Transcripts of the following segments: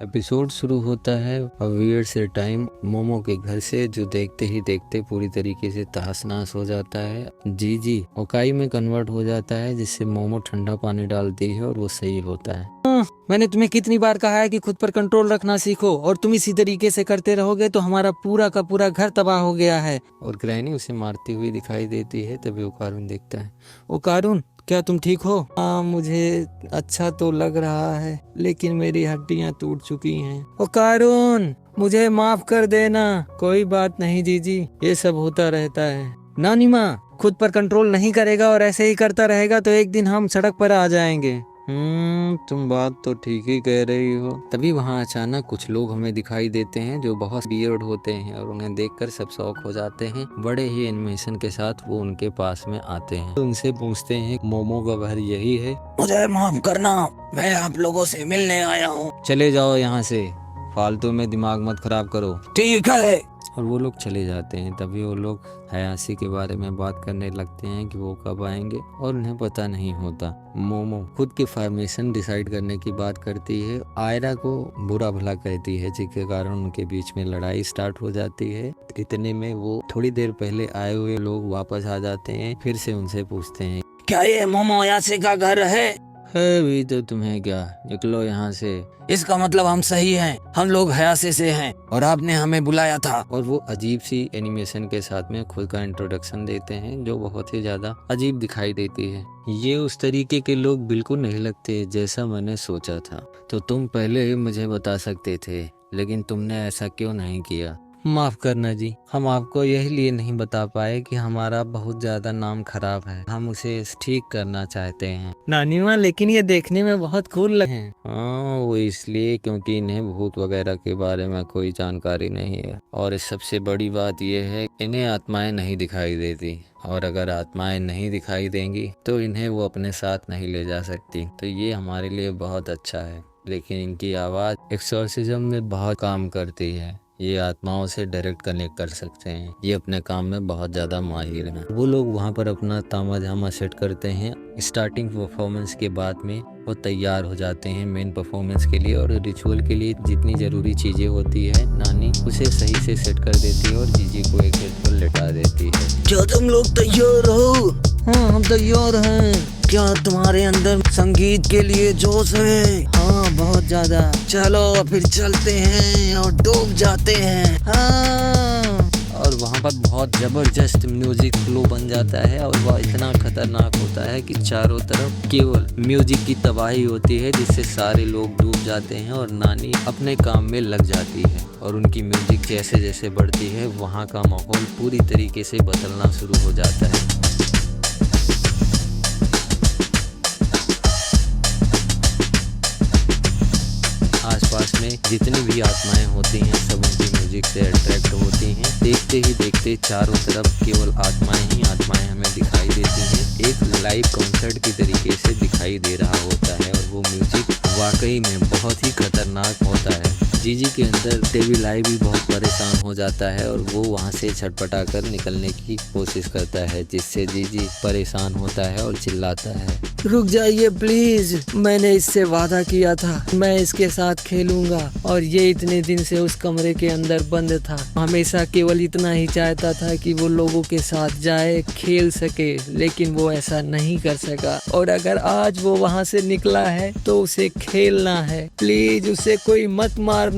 Episode शुरू होता है वियर्ड से टाइम मोमो के घर से, जो देखते ही देखते पूरी तरीके से तहस-नहस हो जाता है। जी ओकाई में कन्वर्ट हो जाता है, जिससे मोमो ठंडा पानी डालती है और वो सही होता है। मैंने तुम्हें कितनी बार कहा है कि खुद पर कंट्रोल रखना सीखो, और तुम इसी तरीके से करते रहोगे तो हमारा पूरा का पूरा घर तबाह हो गया है। और ग्रैनी उसे मारती हुई दिखाई देती है। तभी ओकारुन देखता है। ओकारुन, क्या तुम ठीक हो? हाँ, मुझे अच्छा तो लग रहा है, लेकिन मेरी हड्डियां टूट चुकी हैं। ओकारुन, मुझे माफ कर देना। कोई बात नहीं जीजी, ये सब होता रहता है। नानी माँ, खुद पर कंट्रोल नहीं करेगा और ऐसे ही करता रहेगा तो एक दिन हम सड़क पर आ जाएंगे। तुम बात तो ठीक ही कह रही हो। तभी वहाँ अचानक कुछ लोग हमें दिखाई देते हैं जो बहुत वियर्ड होते हैं, और उन्हें देखकर सब शौक हो जाते हैं। बड़े ही एनिमेशन के साथ वो उनके पास में आते हैं, तो उनसे पूछते हैं मोमो का घर यही है? मुझे माफ करना, मैं आप लोगों से मिलने आया हूँ। चले जाओ यहाँ से, फालतू में दिमाग मत खराब करो। ठीक है। और वो लोग चले जाते हैं। तभी वो लोग हयासी के बारे में बात करने लगते हैं कि वो कब आएंगे, और उन्हें पता नहीं होता। मोमो खुद की फॉर्मेशन डिसाइड करने की बात करती है, आयरा को बुरा भला कहती है, जिसके कारण उनके बीच में लड़ाई स्टार्ट हो जाती है। इतने में वो थोड़ी देर पहले आए हुए लोग वापस आ जाते हैं। फिर से उनसे पूछते हैं, क्या ये मोमो यासे का घर है? भी तो तुम्हें क्या, निकलो यहाँ से। इसका मतलब हम सही हैं, हम लोग हयासे से हैं और आपने हमें बुलाया था। और वो अजीब सी एनिमेशन के साथ में खुद का इंट्रोडक्शन देते हैं, जो बहुत ही ज्यादा अजीब दिखाई देती है। ये उस तरीके के लोग बिल्कुल नहीं लगते जैसा मैंने सोचा था। तो तुम पहले ही मुझे बता सकते थे, लेकिन तुमने ऐसा क्यों नहीं किया? माफ करना जी, हम आपको यही लिए नहीं बता पाए कि हमारा बहुत ज्यादा नाम खराब है, हम उसे ठीक करना चाहते हैं। नानी माँ, लेकिन ये देखने में बहुत कूल लगे हैं। हाँ, वो इसलिए क्योंकि इन्हें भूत वगैरह के बारे में कोई जानकारी नहीं है, और सबसे बड़ी बात यह है इन्हें आत्माएं नहीं दिखाई देती, और अगर आत्माएं नहीं दिखाई देंगी तो इन्हें वो अपने साथ नहीं ले जा सकती। तो ये हमारे लिए बहुत अच्छा है। लेकिन इनकी आवाज एक्सोर्सिज्म में बहुत काम करती है, ये आत्माओं से डायरेक्ट कनेक्ट कर सकते हैं। ये अपने काम में बहुत ज़्यादा माहिर हैं। वो लोग वहाँ पर अपना तामा-झामा सेट करते हैं। स्टार्टिंग परफॉर्मेंस के बाद में वो तैयार हो जाते हैं मेन परफॉर्मेंस के लिए, और रिचुअल के लिए जितनी ज़रूरी चीज़ें होती है नानी उसे सही से सेट कर देती है और जीजी को एक बेड पर लेटा देती है। क्या तुम लोग तैयार हो? हाँ, हम तैयार हैं। क्या तुम्हारे अंदर संगीत के लिए जोश है? हाँ, बहुत ज्यादा। चलो फिर चलते हैं और डूब जाते हैं। हाँ। और वहाँ पर बहुत जबरदस्त म्यूजिक फ्लो बन जाता है, और वह इतना खतरनाक होता है कि चारों तरफ केवल म्यूजिक की तबाही होती है, जिससे सारे लोग डूब जाते हैं और नानी अपने काम में लग जाती है। और उनकी म्यूजिक जैसे जैसे बढ़ती है, वहाँ का माहौल पूरी तरीके से बदलना शुरू हो जाता है। आसपास में जितनी भी आत्माएं होती हैं सब उनकी म्यूजिक से अट्रैक्ट होती हैं। देखते ही देखते चारों तरफ केवल आत्माएं ही आत्माएं हमें दिखाई देती हैं। एक लाइव कॉन्सर्ट की तरीके से दिखाई दे रहा होता है, और वो म्यूजिक वाकई में बहुत ही खतरनाक होता है। जीजी के अंदर डेविल आई भी बहुत परेशान हो जाता है, और वो वहाँ से छटपटा कर निकलने की कोशिश करता है, जिससे जीजी परेशान होता है और चिल्लाता है, रुक जाइए प्लीज, मैंने इससे वादा किया था, मैं इसके साथ खेलूंगा, और ये इतने दिन से उस कमरे के अंदर बंद था। हमेशा केवल इतना ही चाहता था कि वो लोगों के साथ जाए, खेल सके, लेकिन वो ऐसा नहीं कर सका। और अगर आज वो वहाँ से निकला है तो उसे खेलना है। प्लीज उसे कोई मत मारना,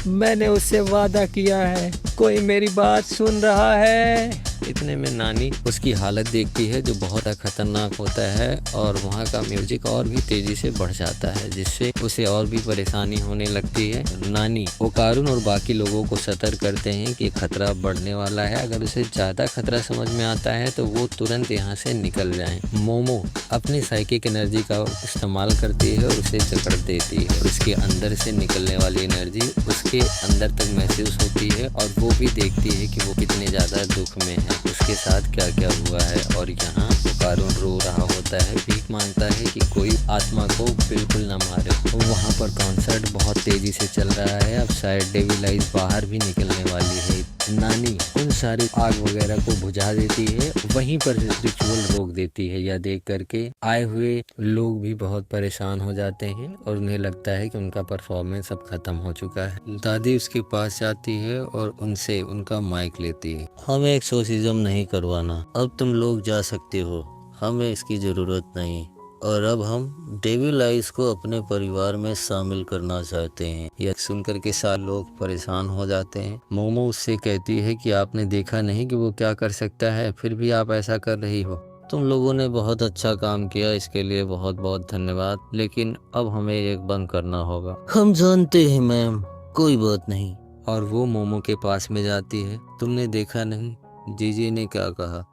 मैंने उससे वादा किया है। कोई मेरी बात सुन रहा है? इतने में नानी उसकी हालत देखती है, जो बहुत खतरनाक होता है, और वहाँ का म्यूजिक और भी तेजी से बढ़ जाता है, जिससे उसे और भी परेशानी होने लगती है। नानी ओकारुन और बाकी लोगों को सतर्क करते हैं कि खतरा बढ़ने वाला है। अगर उसे ज्यादा खतरा समझ में आता है तो वो तुरंत यहाँ से निकल जाए। मोमो अपनी साइकिक एनर्जी का इस्तेमाल करती है और उसे जकड़ देती है, और उसके अंदर से निकलने वाली एनर्जी उसके अंदर तक महसूस होती है, और वो भी देखती है कि वो कितने ज्यादा दुख में है, उसके साथ क्या क्या हुआ है। और यहाँ ओकारुन रो रहा होता है, भीख मांगता है कि कोई आत्मा को बिल्कुल न मारे। वहाँ पर कॉन्सर्ट बहुत तेजी से चल रहा है। अब शायद डेविल आइज बाहर भी निकलने वाली है। नानी उन सारी आग वगैरह को बुझा देती है, वहीं पर रिचुअल रोक देती है। यह देख करके आए हुए लोग भी बहुत परेशान हो जाते हैं और उन्हें लगता है कि उनका परफॉर्मेंस अब खत्म हो चुका है। दादी उसके पास जाती है और उनसे उनका माइक लेती है। हमें एक्सोर्सिज्म नहीं करवाना, अब तुम लोग जा सकते हो, हमें इसकी ज़रूरत नहीं। और अब हम डेविल आइस को अपने परिवार में शामिल करना चाहते हैं। यह सुनकर के सारे लोग परेशान हो जाते हैं। मोमो उससे कहती है कि आपने देखा नहीं कि वो क्या कर सकता है, फिर भी आप ऐसा कर रही हो। तुम लोगों ने बहुत अच्छा काम किया, इसके लिए बहुत बहुत धन्यवाद, लेकिन अब हमें एक बंद करना होगा। हम जानते हैं मैम, कोई बात नहीं। और वो मोमो के पास में जाती है। तुमने देखा नहीं जीजी ने क्या कहा,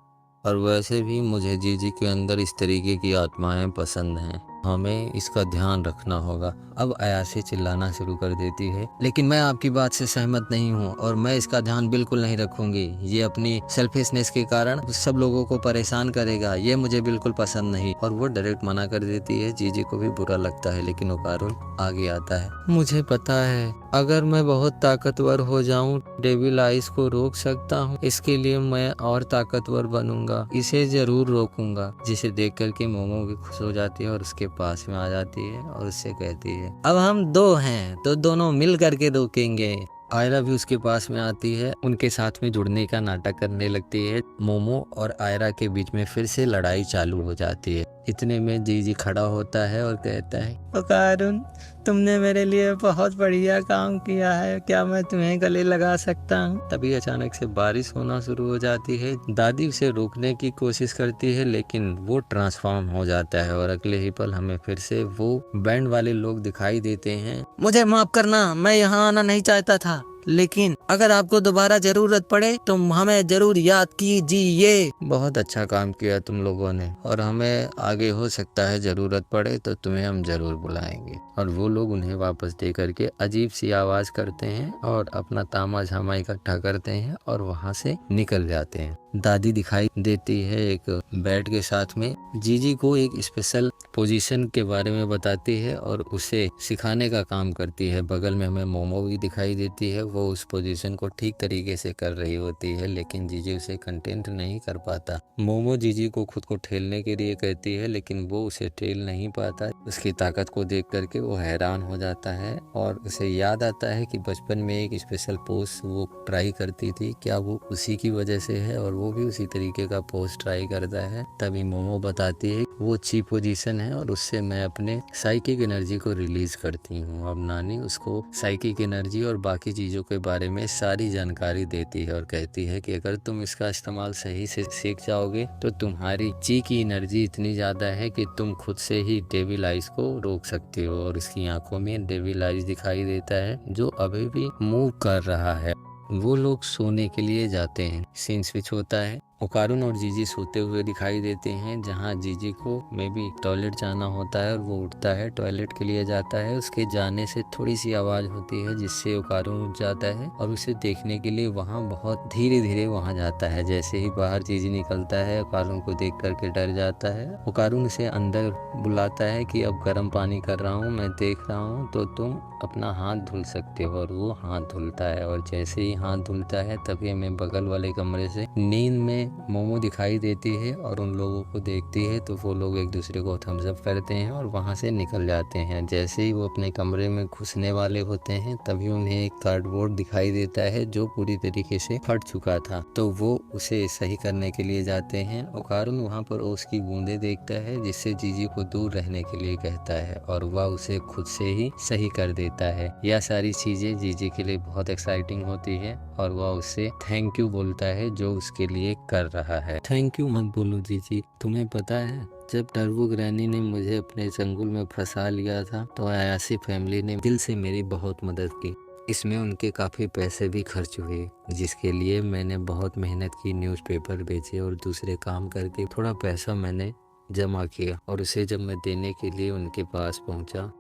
और वैसे भी मुझे जीजी के अंदर इस तरीके की आत्माएं पसंद हैं, हमें इसका ध्यान रखना होगा। अब अयासे चिल्लाना शुरू कर देती है, लेकिन मैं आपकी बात से सहमत नहीं हूँ और मैं इसका ध्यान बिल्कुल नहीं रखूंगी। ये अपनी सेल्फिशनेस के कारण सब लोगों को परेशान करेगा, ये मुझे बिल्कुल पसंद नहीं। और वो डायरेक्ट मना कर देती है। जीजी को भी बुरा लगता है, लेकिन ओकारुल आगे आता है। मुझे पता है अगर मैं बहुत ताकतवर हो जाऊं डेविल आइस को रोक सकता हूं, इसके लिए मैं और ताकतवर बनूंगा, इसे जरूर रोकूंगा। जिसे देख करके मोमो भी खुश हो जाती है और उसके पास में आ जाती है और उससे कहती है अब हम दो हैं तो दोनों मिल करके रोकेंगे। आयरा भी उसके पास में आती है, उनके साथ में जुड़ने का नाटक करने लगती है। मोमो और आयरा के बीच में फिर से लड़ाई चालू हो जाती है। इतने में जीजी खड़ा होता है और कहता है ओकारुन, तुमने मेरे लिए बहुत बढ़िया काम किया है, क्या मैं तुम्हें गले लगा सकता हूँ? तभी अचानक से बारिश होना शुरू हो जाती है। दादी उसे रोकने की कोशिश करती है, लेकिन वो ट्रांसफॉर्म हो जाता है और अगले ही पल हमें फिर से वो बैंड वाले लोग दिखाई देते हैं। मुझे माफ करना, मैं यहाँ आना नहीं चाहता था, लेकिन अगर आपको दोबारा जरूरत पड़े तो हमें जरूर याद कीजिए। बहुत अच्छा काम किया तुम लोगों ने, और हमें आगे हो सकता है जरूरत पड़े तो तुम्हें हम जरूर बुलाएंगे। और वो लोग उन्हें वापस दे करके अजीब सी आवाज करते हैं और अपना तामा झामा इकट्ठा करते हैं और वहाँ से निकल जाते हैं। दादी दिखाई देती है एक बेड के साथ में। जीजी को एक स्पेशल पोजीशन के बारे में बताती है और उसे सिखाने का काम करती है। बगल में हमें मोमो भी दिखाई देती है, वो उस पोजीशन को ठीक तरीके से कर रही होती है, लेकिन जीजी उसे कंटेंट नहीं कर पाता। मोमो जीजी को खुद को ठेलने के लिए कहती है, लेकिन वो उसे ठेल नहीं पाता। उसकी ताकत को देख करके वो हैरान हो जाता है और उसे याद आता है कि बचपन में एक स्पेशल पोज वो ट्राई करती थी, क्या वो उसी की वजह से है, और वो भी उसी तरीके का पोज ट्राई करता है। तभी मोमो बताती है वो अच्छी पोजीशन है और उससे मैं अपने साइकिक एनर्जी को रिलीज करती हूँ। अब नानी उसको साइकिक एनर्जी और बाकी चीजों के बारे में सारी जानकारी देती है और कहती है कि अगर तुम इसका इस्तेमाल सही से सीख जाओगे तो तुम्हारी ची की एनर्जी इतनी ज्यादा है कि तुम खुद से ही डेविल आइस को रोक सकते हो। और इसकी आंखों में डेविल आइस दिखाई देता है जो अभी भी मूव कर रहा है। वो लोग सोने के लिए जाते हैं। सीन स्विच होता है, ओकारुन और जीजी सोते हुए दिखाई देते हैं, जहां जीजी को मे बी टॉयलेट जाना होता है और वो उठता है, टॉयलेट के लिए जाता है। उसके जाने से थोड़ी सी आवाज होती है जिससे ओकारुन उठ जाता है और उसे देखने के लिए वहां बहुत धीरे धीरे वहां जाता है। जैसे ही बाहर जीजी निकलता है, ओकारुन को देख करके डर जाता है। ओकारुन उसे अंदर बुलाता है कि अब गर्म पानी कर रहा हूँ, मैं देख रहा हूँ, तो तुम अपना हाथ धुल सकते हो। और वो हाथ धुलता है और जैसे ही हाथ धुलता है तभी हमें बगल वाले कमरे से नींद में मोमो दिखाई देती है और उन लोगों को देखती है, तो वो लोग एक दूसरे को थम्स अप करते हैं और वहां से निकल जाते हैं। जैसे ही वो अपने कमरे में घुसने वाले होते हैं तभी उन्हें एक कार्डबोर्ड दिखाई देता है जो पूरी तरीके से फट चुका था, तो वो उसे सही करने के लिए जाते हैं। ओकारुन वहां पर ओस की बूंदे देखता है जिससे जीजी को दूर रहने के लिए कहता है और वह उसे खुद से ही सही कर देता है। यह सारी चीजें जीजी के लिए बहुत एक्साइटिंग होती है और वह उससे थैंक यू बोलता है जो उसके लिए कर रहा है। थैंक यू मत बोलो जीजी, तुम्हें पता है जब टर्बो ग्रैनी ने मुझे अपने चंगुल में फंसा लिया था तो अयासी फैमिली ने दिल से मेरी बहुत मदद की। इसमें उनके काफ़ी पैसे भी खर्च हुए, जिसके लिए मैंने बहुत मेहनत की, न्यूज़पेपर बेचे और दूसरे काम करके थोड़ा पैसा मैंने जमा किया और उसे जब मैं देने के लिए उनके पास पहुंचा,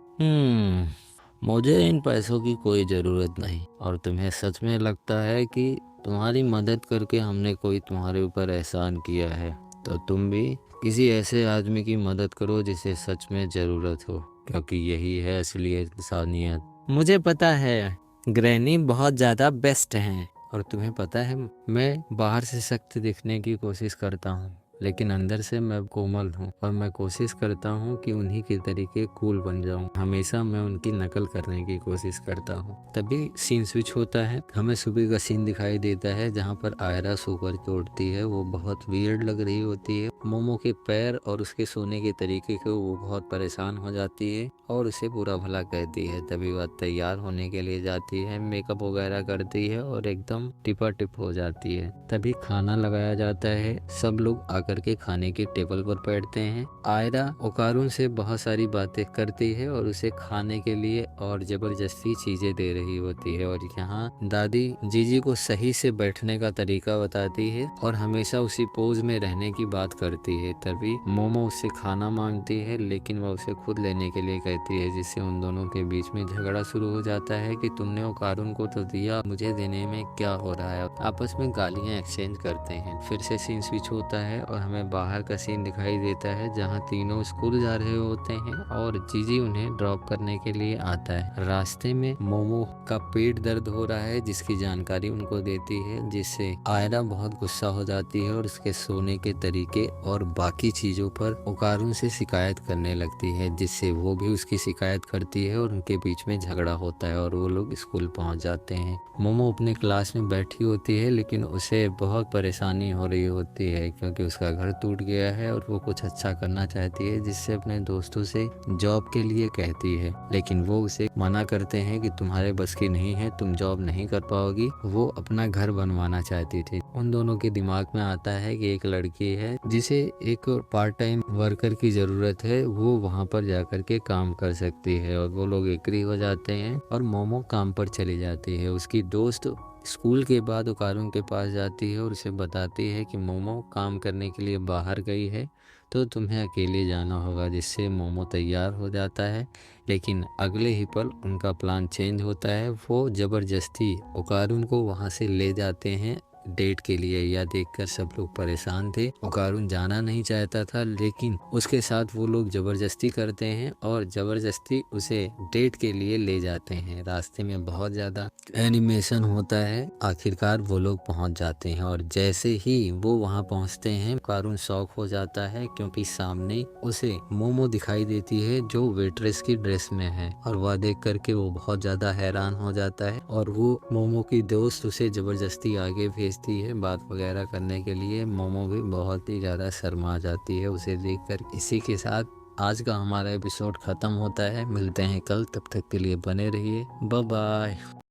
मुझे इन पैसों की कोई ज़रूरत नहीं। और तुम्हें सच में लगता है कि तुम्हारी मदद करके हमने कोई तुम्हारे ऊपर एहसान किया है, तो तुम भी किसी ऐसे आदमी की मदद करो जिसे सच में ज़रूरत हो, क्योंकि यही है असली इंसानियत। मुझे पता है ग्रैनी बहुत ज़्यादा बेस्ट हैं और तुम्हें पता है, मैं बाहर से सख्त दिखने की कोशिश करता हूँ, लेकिन अंदर से मैं कोमल हूँ और मैं कोशिश करता हूँ कि उन्हीं के तरीके कूल बन जाऊँ। हमेशा मैं उनकी नकल करने की कोशिश करता हूँ। तभी सीन स्विच होता है। हमें सुबह का सीन दिखाई देता है जहाँ पर आयरा सोकर के उठती है। वो बहुत वियर्ड लग रही होती है। मोमो के पैर और उसके सोने के तरीके को वो बहुत परेशान हो जाती है और उसे बुरा भला कहती है। तभी वह तैयार होने के लिए जाती है, मेकअप वगैरह करती है और एकदम टिपा टिप हो जाती है। तभी खाना लगाया जाता है। सब लोग आकर के खाने के टेबल पर बैठते हैं। आयरा ओकारुन से बहुत सारी बातें करती है और उसे खाने के लिए और जबरदस्ती चीजें दे रही होती है। और यहाँ दादी जीजी को सही से बैठने का तरीका बताती है और हमेशा उसी पोज में रहने की बात करती है। तभी मोमो उससे खाना मांगती है, लेकिन वह उसे खुद लेने के लिए कहती है, जिससे उन दोनों के बीच में झगड़ा शुरू हो जाता है कि तुमने ओकारुन को तो दिया, मुझे देने में क्या हो रहा है। आपस में गालियां एक्सचेंज करते हैं। फिर से सीन स्विच होता है और हमें बाहर का सीन दिखाई देता है जहाँ तीनों स्कूल जा रहे होते हैं और जीजी उन्हें ड्रॉप करने के लिए आता है। रास्ते में मोमो का पेट दर्द हो रहा है, जिसकी जानकारी उनको देती है, जिससे आयरा बहुत गुस्सा हो जाती है और उसके सोने के तरीके और बाकी चीजों पर ओकारुन से शिकायत करने लगती है, जिससे वो भी उसकी शिकायत करती है और उनके बीच में झगड़ा होता है और वो लोग स्कूल पहुंच जाते हैं। मोमो अपने क्लास में बैठी होती है, लेकिन उसे बहुत परेशानी हो रही होती है क्योंकि उसका घर टूट गया है और वो कुछ अच्छा करना चाहती है, जिससे अपने दोस्तों से जॉब के लिए कहती है, लेकिन वो उसे मना करते हैं कि तुम्हारे बस की नहीं है, तुम जॉब नहीं कर पाओगी। वो अपना घर बनवाना चाहती थी। उन दोनों के दिमाग में आता है कि एक लड़की है जिसे एक पार्ट टाइम वर्कर की जरूरत है, वो वहाँ पर जाकर के काम कर सकती है और वो लोग एग्री हो जाते हैं और मोमो काम पर चली जाती है। उसकी दोस्त स्कूल के बाद ओकारुन के पास जाती है और उसे बताती है कि मोमो काम करने के लिए बाहर गई है, तो तुम्हें अकेले जाना होगा, जिससे मोमो तैयार हो जाता है। लेकिन अगले ही पल उनका प्लान चेंज होता है। वो ज़बरदस्ती ओकारुन को वहाँ से ले जाते हैं डेट के लिए। यह देखकर सब लोग परेशान थे। ओकारुन जाना नहीं चाहता था, लेकिन उसके साथ वो लोग जबरदस्ती करते हैं और जबरदस्ती उसे डेट के लिए ले जाते हैं। रास्ते में बहुत ज़्यादा एनिमेशन होता है। आखिरकार वो लोग पहुंच जाते हैं और जैसे ही वो वहां पहुंचते हैं, ओकारुन शॉक हो जाता है क्योंकि सामने उसे मोमो दिखाई देती है जो वेट्रेस की ड्रेस में है और वह देख करके वो बहुत ज़्यादा हैरान हो जाता है और वो मोमो की दोस्त उसे जबरदस्ती आगे भेजती है बात वगैरह करने के लिए। मोमो भी बहुत ही ज़्यादा शर्मा जाती है उसे देखकर। इसी के साथ आज का हमारा एपिसोड खत्म होता है। मिलते हैं कल, तब तक के लिए बने रहिए। Bye bye.